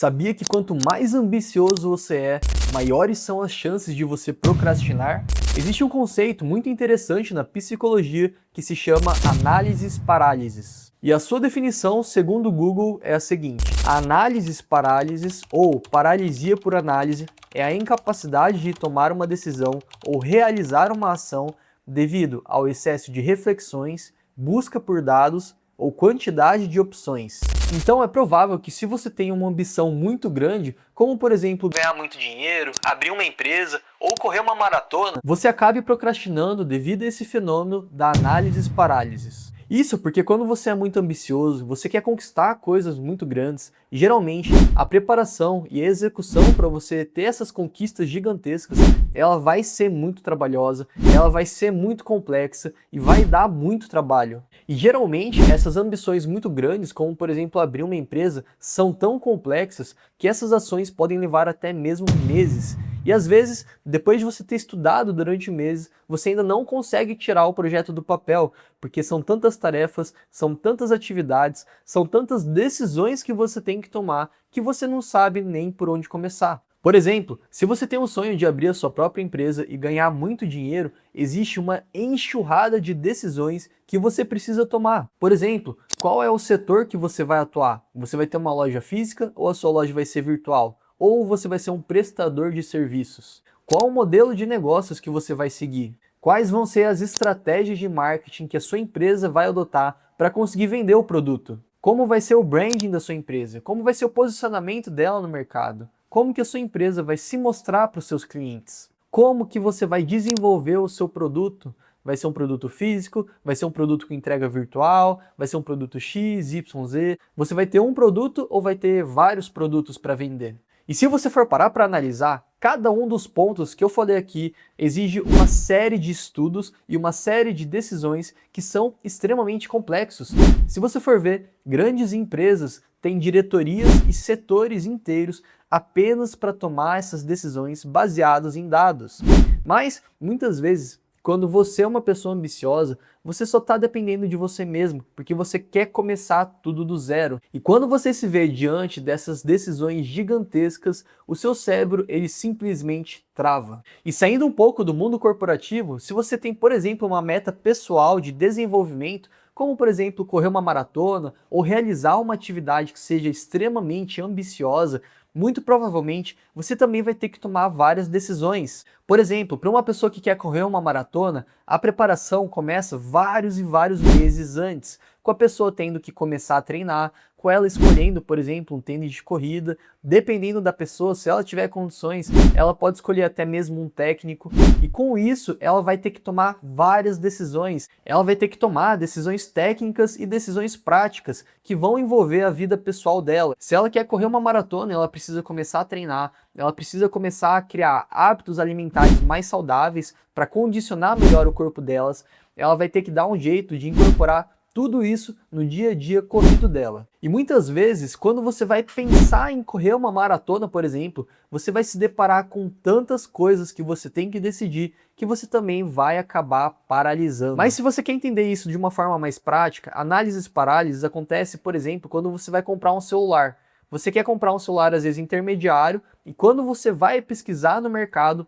Sabia que quanto mais ambicioso você é, maiores são as chances de você procrastinar? Existe um conceito muito interessante na psicologia que se chama análises-parálises. E a sua definição, segundo o Google, é a seguinte: a análises-parálises, ou paralisia por análise, é a incapacidade de tomar uma decisão ou realizar uma ação devido ao excesso de reflexões, busca por dados ou quantidade de opções. Então é provável que, se você tem uma ambição muito grande, como por exemplo ganhar muito dinheiro, abrir uma empresa ou correr uma maratona, você acabe procrastinando devido a esse fenômeno da análises-parálises. Isso porque quando você é muito ambicioso, você quer conquistar coisas muito grandes, e geralmente a preparação e a execução para você ter essas conquistas gigantescas, ela vai ser muito trabalhosa, ela vai ser muito complexa e vai dar muito trabalho. E geralmente essas ambições muito grandes, como por exemplo abrir uma empresa, são tão complexas que essas ações podem levar até mesmo meses. E às vezes, depois de você ter estudado durante meses, você ainda não consegue tirar o projeto do papel, porque são tantas tarefas, são tantas atividades, são tantas decisões que você tem que tomar, que você não sabe nem por onde começar. Por exemplo, se você tem o sonho de abrir a sua própria empresa e ganhar muito dinheiro, existe uma enxurrada de decisões que você precisa tomar. Por exemplo, qual é o setor que você vai atuar? Você vai ter uma loja física ou a sua loja vai ser virtual? Ou você vai ser um prestador de serviços? Qual o modelo de negócios que você vai seguir? Quais vão ser as estratégias de marketing que a sua empresa vai adotar para conseguir vender o produto? Como vai ser o branding da sua empresa? Como vai ser o posicionamento dela no mercado? Como que a sua empresa vai se mostrar para os seus clientes? Como que você vai desenvolver o seu produto? Vai ser um produto físico? Vai ser um produto com entrega virtual? Vai ser um produto X, Y, Z? Você vai ter um produto ou vai ter vários produtos para vender? E se você for parar para analisar, cada um dos pontos que eu falei aqui exige uma série de estudos e uma série de decisões que são extremamente complexos. Se você for ver, grandes empresas têm diretorias e setores inteiros apenas para tomar essas decisões baseadas em dados. Mas, muitas vezes, quando você é uma pessoa ambiciosa, você só está dependendo de você mesmo, porque você quer começar tudo do zero. E quando você se vê diante dessas decisões gigantescas, o seu cérebro ele simplesmente trava. E saindo um pouco do mundo corporativo, se você tem, por exemplo, uma meta pessoal de desenvolvimento, como por exemplo correr uma maratona ou realizar uma atividade que seja extremamente ambiciosa, muito provavelmente você também vai ter que tomar várias decisões. Por exemplo, para uma pessoa que quer correr uma maratona, a preparação começa vários e vários meses antes, com a pessoa tendo que começar a treinar, com ela escolhendo, por exemplo, um tênis de corrida. Dependendo da pessoa, se ela tiver condições, ela pode escolher até mesmo um técnico, e com isso ela vai ter que tomar várias decisões. Ela vai ter que tomar decisões técnicas e decisões práticas que vão envolver a vida pessoal dela. Se ela quer correr uma maratona, ela precisa começar a treinar, ela precisa começar a criar hábitos alimentares mais saudáveis para condicionar melhor o corpo delas. Ela vai ter que dar um jeito de incorporar tudo isso no dia a dia corrido dela. E muitas vezes, quando você vai pensar em correr uma maratona, por exemplo, você vai se deparar com tantas coisas que você tem que decidir, que você também vai acabar paralisando. Mas se você quer entender isso de uma forma mais prática, análises parálises acontece, por exemplo, quando você vai comprar um celular. Você quer comprar um celular, às vezes, intermediário, e quando você vai pesquisar no mercado,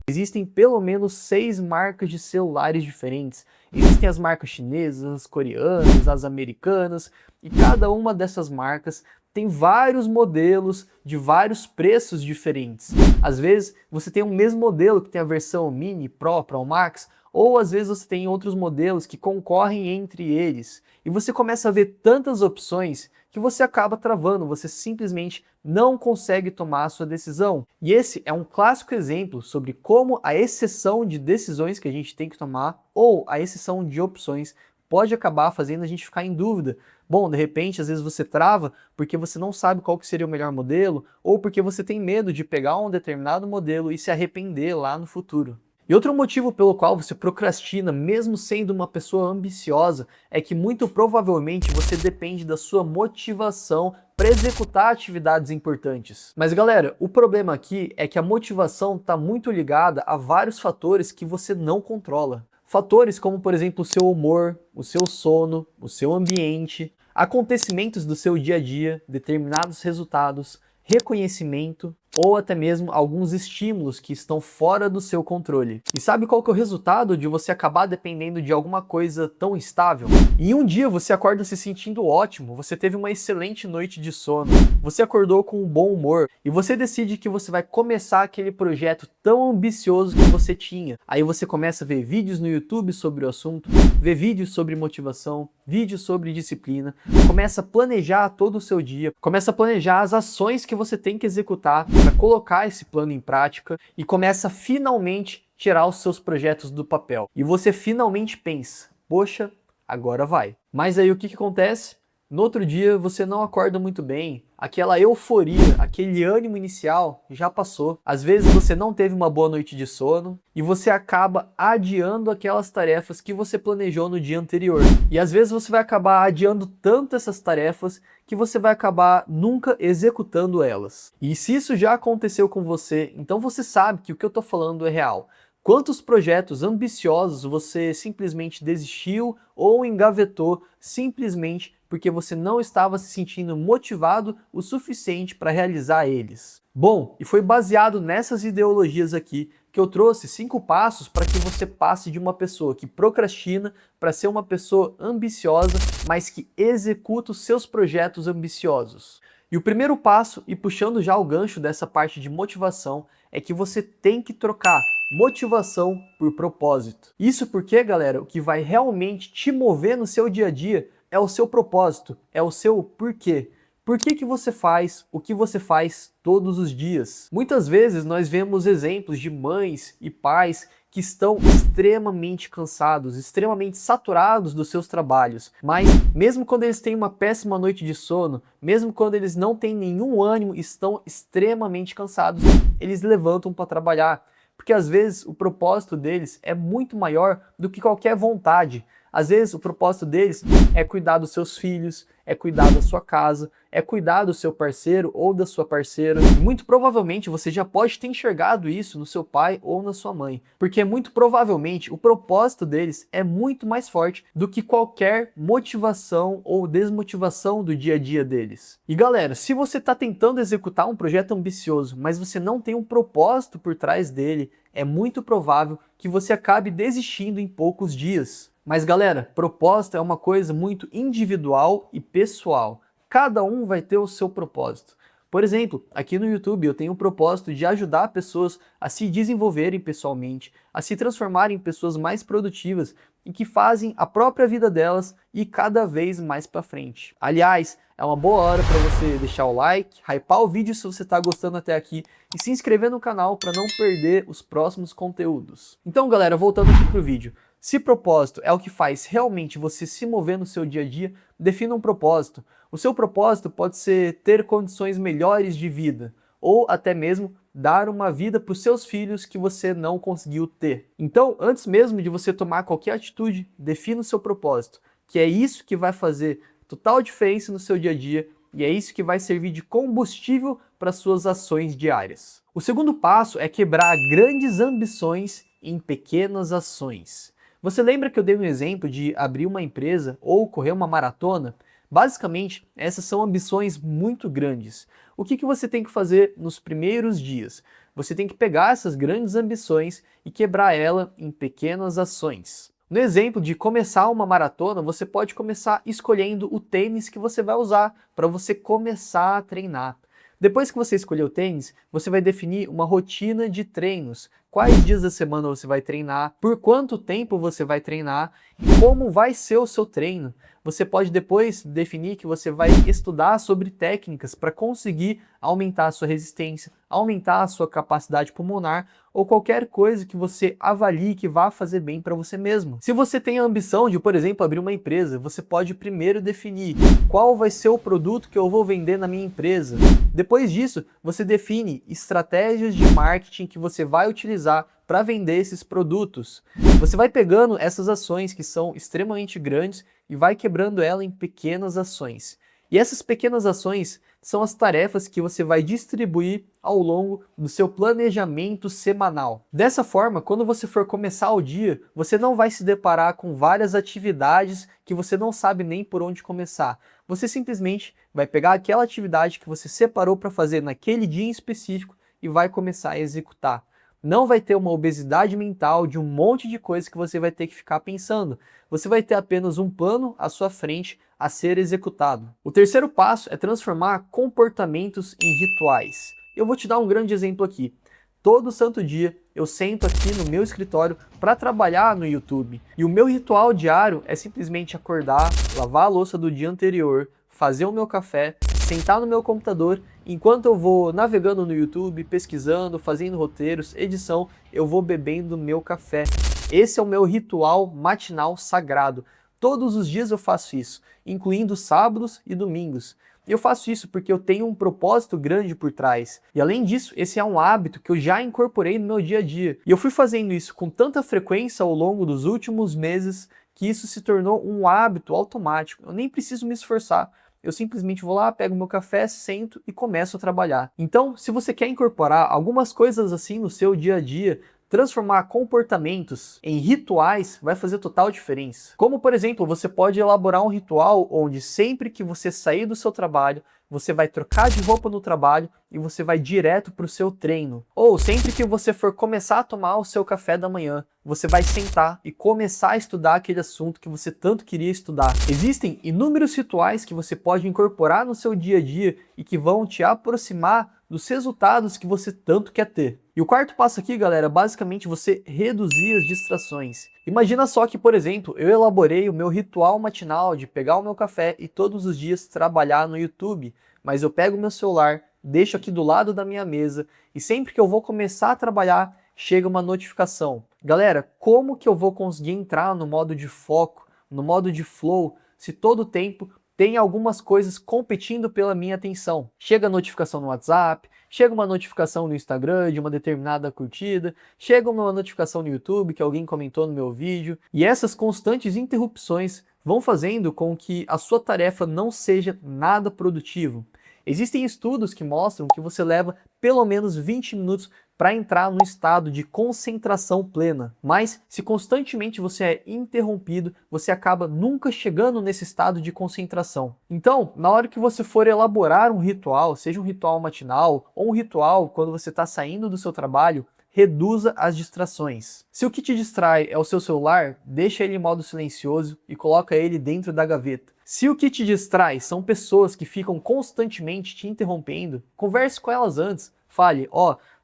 existem pelo menos 6 marcas de celulares diferentes. Existem as marcas chinesas, as coreanas, as americanas, e cada uma dessas marcas tem vários modelos de vários preços diferentes. Às vezes você tem o mesmo modelo que tem a versão Mini, Pro, Pro Max, ou às vezes você tem outros modelos que concorrem entre eles. E você começa a ver tantas opções que você acaba travando, você simplesmente não consegue tomar a sua decisão. E esse é um clássico exemplo sobre como a exceção de decisões que a gente tem que tomar, ou a exceção de opções, pode acabar fazendo a gente ficar em dúvida. Bom, de repente, às vezes você trava porque você não sabe qual que seria o melhor modelo, ou porque você tem medo de pegar um determinado modelo e se arrepender lá no futuro. E outro motivo pelo qual você procrastina, mesmo sendo uma pessoa ambiciosa, é que muito provavelmente você depende da sua motivação para executar atividades importantes. Mas galera, o problema aqui é que a motivação está muito ligada a vários fatores que você não controla. Fatores como, por exemplo, o seu humor, o seu sono, o seu ambiente, acontecimentos do seu dia a dia, determinados resultados, reconhecimento ou até mesmo alguns estímulos que estão fora do seu controle. E sabe qual que é o resultado de você acabar dependendo de alguma coisa tão instável? E um dia você acorda se sentindo ótimo, você teve uma excelente noite de sono, você acordou com um bom humor e você decide que você vai começar aquele projeto tão ambicioso que você tinha. Aí você começa a ver vídeos no YouTube sobre o assunto, ver vídeos sobre motivação, vídeos sobre disciplina, começa a planejar todo o seu dia, começa a planejar as ações que você tem que executar para colocar esse plano em prática e começa a finalmente tirar os seus projetos do papel. E você finalmente pensa, poxa, agora vai. Mas aí o que acontece? No outro dia você não acorda muito bem, aquela euforia, aquele ânimo inicial já passou. Às vezes você não teve uma boa noite de sono e você acaba adiando aquelas tarefas que você planejou no dia anterior. E às vezes você vai acabar adiando tanto essas tarefas que você vai acabar nunca executando elas. E se isso já aconteceu com você, então você sabe que o que eu tô falando é real. Quantos projetos ambiciosos você simplesmente desistiu ou engavetou simplesmente porque você não estava se sentindo motivado o suficiente para realizar eles? Bom, e foi baseado nessas ideologias aqui que eu trouxe 5 passos para que você passe de uma pessoa que procrastina para ser uma pessoa ambiciosa, mas que executa os seus projetos ambiciosos. E o primeiro passo, e puxando já o gancho dessa parte de motivação, é que você tem que trocar motivação por propósito. Isso porque, galera, o que vai realmente te mover no seu dia a dia é o seu propósito, é o seu porquê. Por que você faz o que você faz todos os dias? Muitas vezes nós vemos exemplos de mães e pais que estão extremamente cansados, extremamente saturados dos seus trabalhos. Mas mesmo quando eles têm uma péssima noite de sono, mesmo quando eles não têm nenhum ânimo, estão extremamente cansados, eles levantam para trabalhar. Porque às vezes o propósito deles é muito maior do que qualquer vontade. Às vezes o propósito deles é cuidar dos seus filhos, é cuidar da sua casa, é cuidar do seu parceiro ou da sua parceira. E muito provavelmente você já pode ter enxergado isso no seu pai ou na sua mãe, porque muito provavelmente o propósito deles é muito mais forte do que qualquer motivação ou desmotivação do dia a dia deles. E galera, se você está tentando executar um projeto ambicioso, mas você não tem um propósito por trás dele, é muito provável que você acabe desistindo em poucos dias. Mas galera, propósito é uma coisa muito individual e pessoal. Cada um vai ter o seu propósito. Por exemplo, aqui no YouTube eu tenho o propósito de ajudar pessoas a se desenvolverem pessoalmente, a se transformarem em pessoas mais produtivas e que fazem a própria vida delas ir cada vez mais para frente. Aliás, é uma boa hora para você deixar o like, hypar o vídeo se você está gostando até aqui e se inscrever no canal para não perder os próximos conteúdos. Então galera, voltando aqui pro vídeo. Se propósito é o que faz realmente você se mover no seu dia a dia, defina um propósito. O seu propósito pode ser ter condições melhores de vida, ou até mesmo dar uma vida para os seus filhos que você não conseguiu ter. Então, antes mesmo de você tomar qualquer atitude, defina o seu propósito, que é isso que vai fazer total diferença no seu dia a dia e é isso que vai servir de combustível para suas ações diárias. O segundo passo é quebrar grandes ambições em pequenas ações. Você lembra que eu dei um exemplo de abrir uma empresa ou correr uma maratona? Basicamente, essas são ambições muito grandes. O que você tem que fazer nos primeiros dias? Você tem que pegar essas grandes ambições e quebrar ela em pequenas ações. No exemplo de começar uma maratona, você pode começar escolhendo o tênis que você vai usar para você começar a treinar. Depois que você escolher o tênis, você vai definir uma rotina de treinos. Quais dias da semana você vai treinar, por quanto tempo você vai treinar e como vai ser o seu treino. Você pode depois definir que você vai estudar sobre técnicas para conseguir aumentar a sua resistência, aumentar a sua capacidade pulmonar ou qualquer coisa que você avalie que vá fazer bem para você mesmo. Se você tem a ambição de, por exemplo, abrir uma empresa, você pode primeiro definir qual vai ser o produto que eu vou vender na minha empresa. Depois disso, você define estratégias de marketing que você vai utilizar para vender esses produtos. Você vai pegando essas ações que são extremamente grandes e vai quebrando ela em pequenas ações. E essas pequenas ações são as tarefas que você vai distribuir ao longo do seu planejamento semanal. Dessa forma, quando você for começar o dia, você não vai se deparar com várias atividades que você não sabe nem por onde começar. Você simplesmente vai pegar aquela atividade que você separou para fazer naquele dia em específico e vai começar a executar. Não vai ter uma obesidade mental de um monte de coisa que você vai ter que ficar pensando. Você vai ter apenas um plano à sua frente a ser executado. O terceiro passo é transformar comportamentos em rituais. Eu vou te dar um grande exemplo aqui. Todo santo dia eu sento aqui no meu escritório para trabalhar no YouTube. E o meu ritual diário é simplesmente acordar, lavar a louça do dia anterior, fazer o meu café, sentar no meu computador, enquanto eu vou navegando no YouTube, pesquisando, fazendo roteiros, edição, eu vou bebendo meu café. Esse é o meu ritual matinal sagrado. Todos os dias eu faço isso, incluindo sábados e domingos. Eu faço isso porque eu tenho um propósito grande por trás. E além disso, esse é um hábito que eu já incorporei no meu dia a dia. E eu fui fazendo isso com tanta frequência ao longo dos últimos meses que isso se tornou um hábito automático. Eu nem preciso me esforçar. Eu simplesmente vou lá, pego meu café, sento e começo a trabalhar. Então, se você quer incorporar algumas coisas assim no seu dia a dia, transformar comportamentos em rituais vai fazer total diferença. Como, por exemplo, você pode elaborar um ritual onde sempre que você sair do seu trabalho, você vai trocar de roupa no trabalho e você vai direto para o seu treino. Ou sempre que você for começar a tomar o seu café da manhã, você vai sentar e começar a estudar aquele assunto que você tanto queria estudar. Existem inúmeros rituais que você pode incorporar no seu dia a dia e que vão te aproximar dos resultados que você tanto quer ter. E o quarto passo aqui, galera, é basicamente você reduzir as distrações. Imagina só que, por exemplo, eu elaborei o meu ritual matinal de pegar o meu café e todos os dias trabalhar no YouTube, mas eu pego o meu celular, deixo aqui do lado da minha mesa e sempre que eu vou começar a trabalhar, chega uma notificação. Galera, como que eu vou conseguir entrar no modo de foco, no modo de flow, se todo o tempo tem algumas coisas competindo pela minha atenção? Chega a notificação no WhatsApp, chega uma notificação no Instagram de uma determinada curtida, chega uma notificação no YouTube que alguém comentou no meu vídeo, e essas constantes interrupções vão fazendo com que a sua tarefa não seja nada produtivo. Existem estudos que mostram que você leva pelo menos 20 minutos para entrar no estado de concentração plena. Mas se constantemente você é interrompido, você acaba nunca chegando nesse estado de concentração. Então, na hora que você for elaborar um ritual, seja um ritual matinal ou um ritual quando você está saindo do seu trabalho, reduza as distrações. Se o que te distrai é o seu celular, deixa ele em modo silencioso e coloca ele dentro da gaveta. Se o que te distrai são pessoas que ficam constantemente te interrompendo, converse com elas antes. Fale,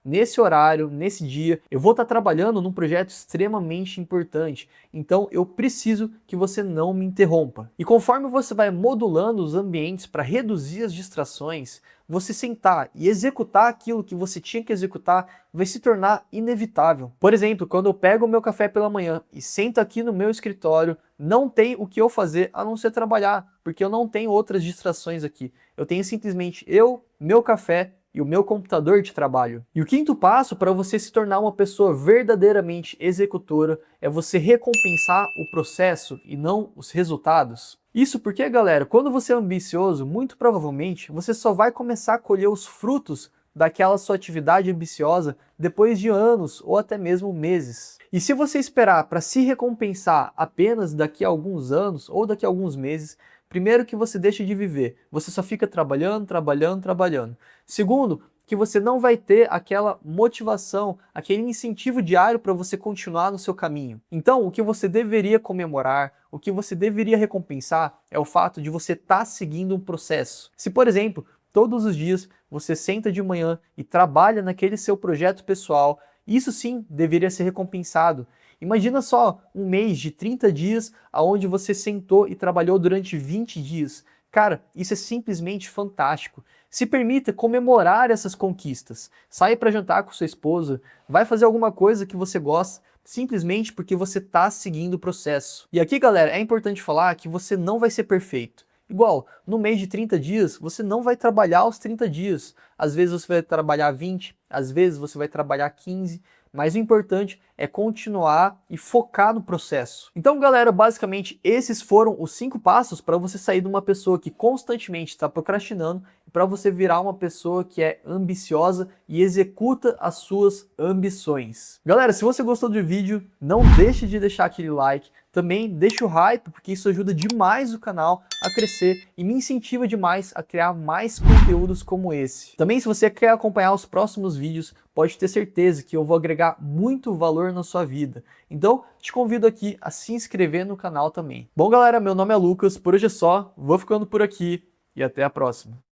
nesse horário, nesse dia, eu vou estar trabalhando num projeto extremamente importante, então eu preciso que você não me interrompa. E conforme você vai modulando os ambientes para reduzir as distrações, você sentar e executar aquilo que você tinha que executar vai se tornar inevitável. Por exemplo, quando eu pego o meu café pela manhã e sento aqui no meu escritório, não tem o que eu fazer a não ser trabalhar, porque eu não tenho outras distrações aqui. Eu tenho simplesmente meu café e o meu computador de trabalho. E o quinto passo para você se tornar uma pessoa verdadeiramente executora é você recompensar o processo e não os resultados. Isso porque, galera, quando você é ambicioso, muito provavelmente você só vai começar a colher os frutos daquela sua atividade ambiciosa depois de anos ou até mesmo meses. E se você esperar para se recompensar apenas daqui a alguns anos ou daqui a alguns meses, primeiro que você deixa de viver, você só fica trabalhando, trabalhando, trabalhando. Segundo, que você não vai ter aquela motivação, aquele incentivo diário para você continuar no seu caminho. Então, o que você deveria comemorar, o que você deveria recompensar é o fato de você estar seguindo um processo. Se, por exemplo, todos os dias você senta de manhã e trabalha naquele seu projeto pessoal, isso sim deveria ser recompensado. Imagina só um mês de 30 dias onde você sentou e trabalhou durante 20 dias. Cara, isso é simplesmente fantástico. Se permita comemorar essas conquistas. Saia para jantar com sua esposa, vai fazer alguma coisa que você gosta, simplesmente porque você está seguindo o processo. E aqui, galera, é importante falar que você não vai ser perfeito. Igual, no mês de 30 dias, você não vai trabalhar os 30 dias. Às vezes você vai trabalhar 20, às vezes você vai trabalhar 15, mas o importante é continuar e focar no processo. Então, galera, basicamente esses foram os 5 passos para você sair de uma pessoa que constantemente está procrastinando para você virar uma pessoa que é ambiciosa e executa as suas ambições. Galera, se você gostou do vídeo, não deixe de deixar aquele like, também deixa o hype, porque isso ajuda demais o canal a crescer e me incentiva demais a criar mais conteúdos como esse. Também, se você quer acompanhar os próximos vídeos, pode ter certeza que eu vou agregar muito valor na sua vida. Então, te convido aqui a se inscrever no canal também. Bom, galera, meu nome é Lucas, por hoje é só, vou ficando por aqui e até a próxima.